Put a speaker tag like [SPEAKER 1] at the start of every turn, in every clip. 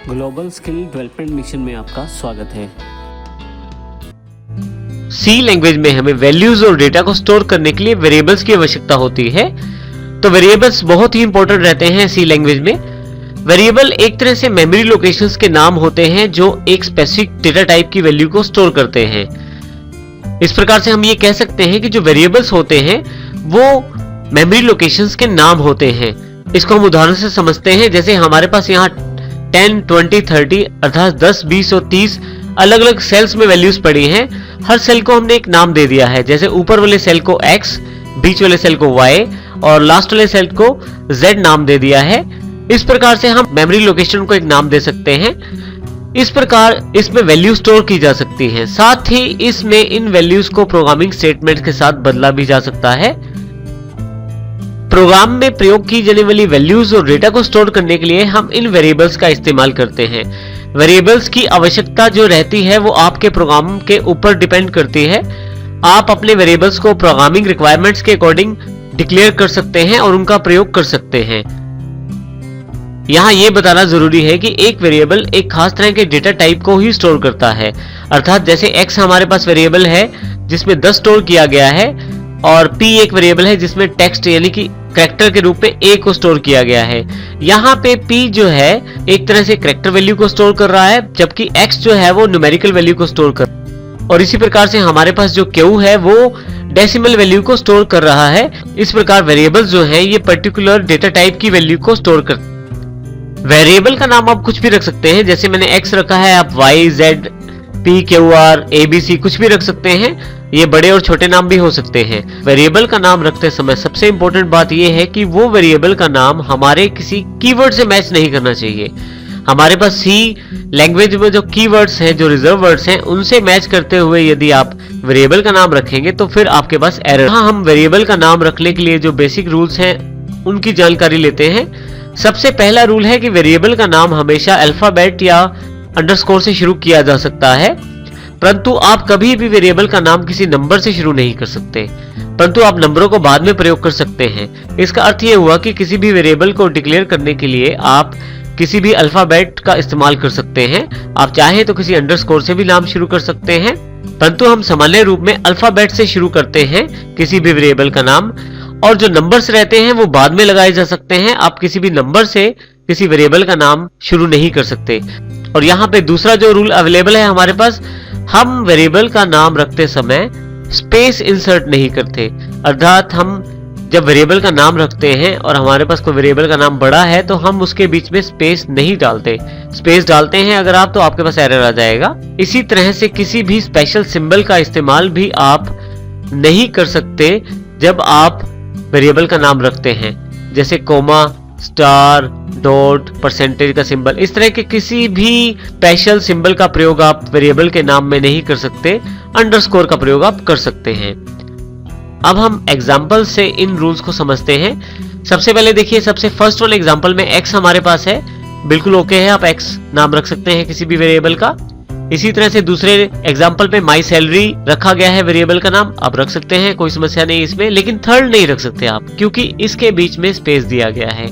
[SPEAKER 1] Global skill development mission में आपका स्वागत है।
[SPEAKER 2] सी लैंग्वेज में हमें वैल्यूज और डेटा को स्टोर करने के लिए वेरिएबल्स की आवश्यकता होती है। तो वेरिएबल्स बहुत ही इंपॉर्टेंट रहते हैं सी लैंग्वेज में। वेरिएबल एक तरह से मेमोरी लोकेशंस के नाम होते हैं जो एक स्पेसिफिक डेटा टाइप की वैल्यू को स्टोर करते हैं। इस प्रकार से हम ये कह सकते हैं कि जो वेरिएबल्स होते हैं वो मेमोरी लोकेशंस के नाम होते हैं। इसको हम उदाहरण से समझते हैं। जैसे हमारे पास यहाँ 10, 20, 30 अर्थात 10, 20 और 30 अलग अलग सेल्स में वैल्यूज पड़ी हैं। हर सेल को हमने एक नाम दे दिया है। जैसे ऊपर वाले सेल को X, बीच वाले सेल को Y और लास्ट वाले सेल को Z नाम दे दिया है। इस प्रकार से हम मेमोरी लोकेशन को एक नाम दे सकते हैं। इस प्रकार इसमें वैल्यू स्टोर की जा सकती है। साथ ही इसमें इन वैल्यूज को प्रोग्रामिंग स्टेटमेंट के साथ बदला भी जा सकता है। प्रोग्राम में प्रयोग की जाने वाली वैल्यूज और डेटा को स्टोर करने के लिए हम इन वेरिएबल्स का इस्तेमाल करते हैं। वेरिएबल्स की आवश्यकता जो रहती है वो आपके प्रोग्राम के ऊपर डिपेंड करती है। आप अपने वेरिएबल्स को प्रोग्रामिंग रिक्वायरमेंट्स के अकॉर्डिंग डिक्लेयर कर सकते हैं और उनका प्रयोग कर सकते हैं। यहाँ ये बताना जरूरी है कि एक वेरिएबल एक खास तरह के डेटा टाइप को ही स्टोर करता है। अर्थात जैसे X हमारे पास वेरिएबल है जिसमें 10 स्टोर किया गया है और P एक वेरिएबल है जिसमें टेक्स्ट यानी कि कैरेक्टर के रूप में A को स्टोर किया गया है। यहाँ पे P जो है एक तरह से कैरेक्टर वैल्यू को स्टोर कर रहा है, जबकि X जो है वो न्यूमेरिकल वैल्यू को स्टोर कर। और इसी प्रकार से हमारे पास जो Q है वो डेसिमल वैल्यू को स्टोर कर रहा है। इस प्रकार वेरिएबल्स जो है ये पर्टिकुलर डेटा टाइप की वैल्यू को स्टोर कर। वेरिएबल का नाम आप कुछ भी रख सकते हैं। जैसे मैंने X रखा है, आप Y, Z, P, Q, R, A, B, C कुछ भी रख सकते हैं। ये बड़े और छोटे नाम भी हो सकते हैं। वेरिएबल का नाम रखते समय सबसे इंपॉर्टेंट बात यह है कि वो वेरिएबल का नाम हमारे किसी कीवर्ड से मैच नहीं करना चाहिए। हमारे पास सी लैंग्वेज में जो कीवर्ड्स हैं, जो रिजर्व वर्ड्स हैं, उनसे मैच करते हुए यदि आप वेरिएबल का नाम रखेंगे तो फिर आपके पास एरर। हाँ, हम वेरिएबल का नाम रखने के लिए जो बेसिक रूल्स हैं उनकी जानकारी लेते हैं। सबसे पहला रूल है कि वेरिएबल का नाम हमेशा अल्फाबेट या अंडरस्कोर से शुरू किया जा सकता है, परंतु आप कभी भी वेरिएबल का नाम किसी नंबर से शुरू नहीं कर सकते, परंतु आप नंबरों को बाद में प्रयोग कर सकते हैं। इसका अर्थ यह हुआ कि किसी भी वेरिएबल को डिक्लेयर करने के लिए आप किसी भी अल्फाबेट का इस्तेमाल कर सकते हैं। आप चाहें तो किसी अंडरस्कोर से भी नाम शुरू कर सकते हैं, परंतु हम सामान्य रूप में अल्फाबेट से शुरू करते हैं किसी भी वेरिएबल का नाम, और जो नंबर्स रहते हैं वो बाद में लगाए जा सकते हैं। आप किसी भी नंबर से किसी वेरिएबल का नाम शुरू नहीं कर सकते। और यहाँ पे दूसरा जो रूल अवेलेबल है हमारे पास, हम वेरिएबल का नाम रखते समय स्पेस इंसर्ट नहीं करते। अर्थात हम जब वेरिएबल का नाम रखते हैं और हमारे पास कोई वेरिएबल का नाम बड़ा है तो हम उसके बीच में स्पेस नहीं डालते। स्पेस डालते हैं अगर आप तो आपके पास एरर आ जाएगा। इसी तरह से किसी भी स्पेशल सिंबल का इस्तेमाल भी आप नहीं कर सकते जब आप वेरिएबल का नाम रखते हैं। जैसे कोमा, स्टार, डॉट, परसेंटेज का सिंबल, इस तरह के किसी भी स्पेशल सिंबल का प्रयोग आप वेरिएबल के नाम में नहीं कर सकते। अंडरस्कोर का प्रयोग आप कर सकते हैं। अब हम एग्जाम्पल से इन रूल्स को समझते हैं। सबसे पहले देखिए, सबसे फर्स्ट वाले एग्जाम्पल में X हमारे पास है, बिल्कुल ओके है, आप X नाम रख सकते हैं किसी भी वेरिएबल का। इसी तरह से दूसरे एग्जाम्पल पे माई सैलरी रखा गया है वेरिएबल का नाम, आप रख सकते हैं, कोई समस्या नहीं इसमें। लेकिन थर्ड नहीं रख सकते आप, क्योंकि इसके बीच में स्पेस दिया गया है।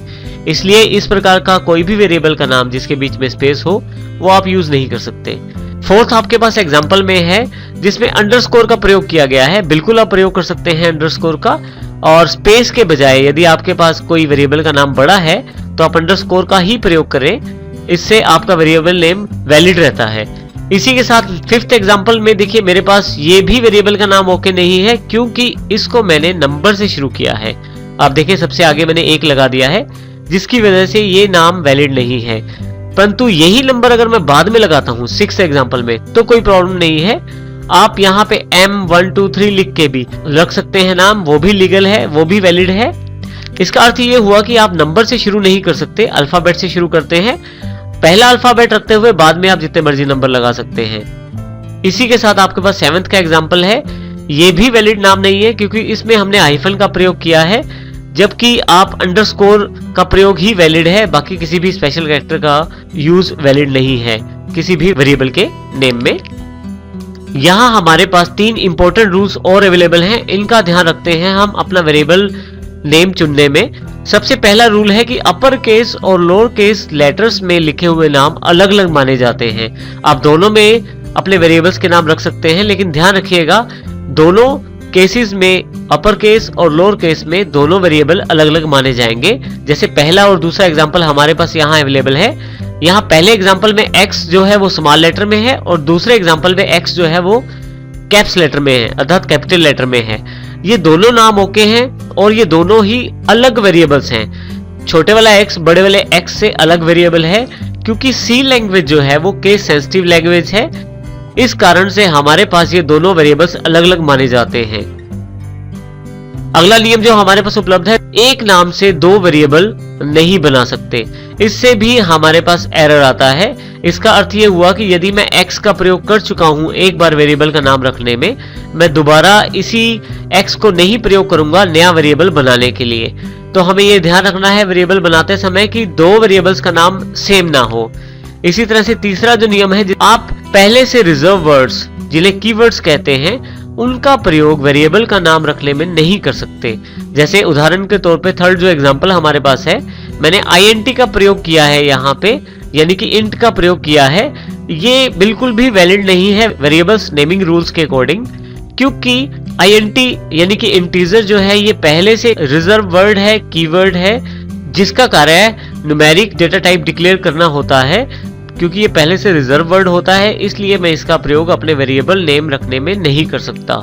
[SPEAKER 2] इसलिए इस प्रकार का कोई भी वेरिएबल का नाम जिसके बीच में स्पेस हो वो आप यूज नहीं कर सकते। फोर्थ आपके पास एग्जाम्पल में है जिसमें अंडरस्कोर का प्रयोग किया गया है, बिल्कुल आप प्रयोग कर सकते हैं अंडरस्कोर का। और स्पेस के बजाय यदि आपके पास कोई वेरिएबल का नाम बड़ा है तो आप अंडरस्कोर का ही प्रयोग करें, इससे आपका वेरिएबल नेम वैलिड रहता है। इसी के साथ फिफ्थ एग्जांपल में देखिए, मेरे पास ये भी वेरिएबल का नाम ओके नहीं है क्योंकि इसको मैंने नंबर से शुरू किया है। आप देखिए सबसे आगे मैंने 1 लगा दिया है, जिसकी वजह से ये नाम वैलिड नहीं है। परंतु यही नंबर अगर मैं बाद में लगाता हूँ 6 एग्जांपल में तो कोई प्रॉब्लम नहीं है। आप यहाँ पे M123 लिख के भी रख सकते हैं नाम, वो भी लीगल है, वो भी वैलिड है। इसका अर्थ ये हुआ कि आप नंबर से शुरू नहीं कर सकते, अल्फाबेट से शुरू करते हैं। पहला अल्फाबेट रखते हुए बाद में आप जितने मर्जी नंबर लगा सकते हैं। इसी के साथ आपके पास 7th का एग्जांपल है, ये भी वैलिड नाम नहीं है क्योंकि इसमें हमने हाइफन का प्रयोग किया है, जबकि आप अंडरस्कोर का प्रयोग ही वैलिड है, बाकी किसी भी स्पेशल कैरेक्टर का यूज वैलिड नहीं है किसी भी वेरिएबल के नेम में। यहाँ हमारे पास 3 इंपॉर्टेंट रूल्स और अवेलेबल हैं, इनका ध्यान रखते हैं हम अपना वेरिएबल नेम चुनने में। सबसे पहला रूल है कि अपर केस और लोअर केस लेटर्स में लिखे हुए नाम अलग अलग माने जाते हैं। आप दोनों में अपने वेरिएबल्स के नाम रख सकते हैं, लेकिन ध्यान रखिएगा दोनों केसेस में अपर केस और लोअर केस में दोनों वेरिएबल अलग अलग माने जाएंगे। जैसे पहला और दूसरा एग्जांपल हमारे पास यहाँ अवेलेबल है। यहाँ पहले एग्जांपल में x जो है वो स्मॉल लेटर में है और दूसरे एग्जांपल में x जो है वो कैप्स लेटर में है, अर्थात कैपिटल लेटर में है। ये दोनों नाम ओके हैं और ये दोनों ही अलग वेरिएबल्स हैं। छोटे वाला x बड़े वाले x से अलग वेरिएबल है, क्योंकि सी लैंग्वेज जो है वो केस सेंसिटिव लैंग्वेज है। इस कारण से हमारे पास ये दोनों वेरिएबल्स अलग अलग माने जाते हैं। अगला नियम जो हमारे पास उपलब्ध है, एक नाम से दो वेरिएबल नहीं बना सकते। इससे भी हमारे पास एरर आता है। इसका अर्थ ये हुआ कि यदि मैं x का प्रयोग कर चुका हूं एक बार वेरिएबल का नाम रखने में, मैं दोबारा इसी x को नहीं प्रयोग करूंगा नया वेरिएबल बनाने के लिए। तो हमें ये ध्यान रखना है वेरिएबल बनाते समय कि दो वेरिएबल्स का नाम सेम ना हो। इसी तरह से तीसरा जो नियम है, आप पहले से रिजर्व वर्ड्स जिन्हें कीवर्ड्स कहते हैं उनका प्रयोग वेरिएबल का नाम रखने में नहीं कर सकते। जैसे उदाहरण के तौर पे थर्ड जो एग्जांपल हमारे पास है, मैंने int का प्रयोग किया है यहाँ पे, यानी कि int का प्रयोग किया है। ये बिल्कुल भी वैलिड नहीं है वेरिएबल्स नेमिंग रूल्स के अकॉर्डिंग, क्योंकि int यानी कि इंटीजर जो है ये पहले से रिजर्व वर्ड है, कीवर्ड है, जिसका कार्य न्यूमेरिक डेटा टाइप डिक्लेयर करना होता है। क्योंकि ये पहले से रिजर्व वर्ड होता है, इसलिए मैं इसका प्रयोग अपने वेरिएबल नेम रखने में नहीं कर सकता।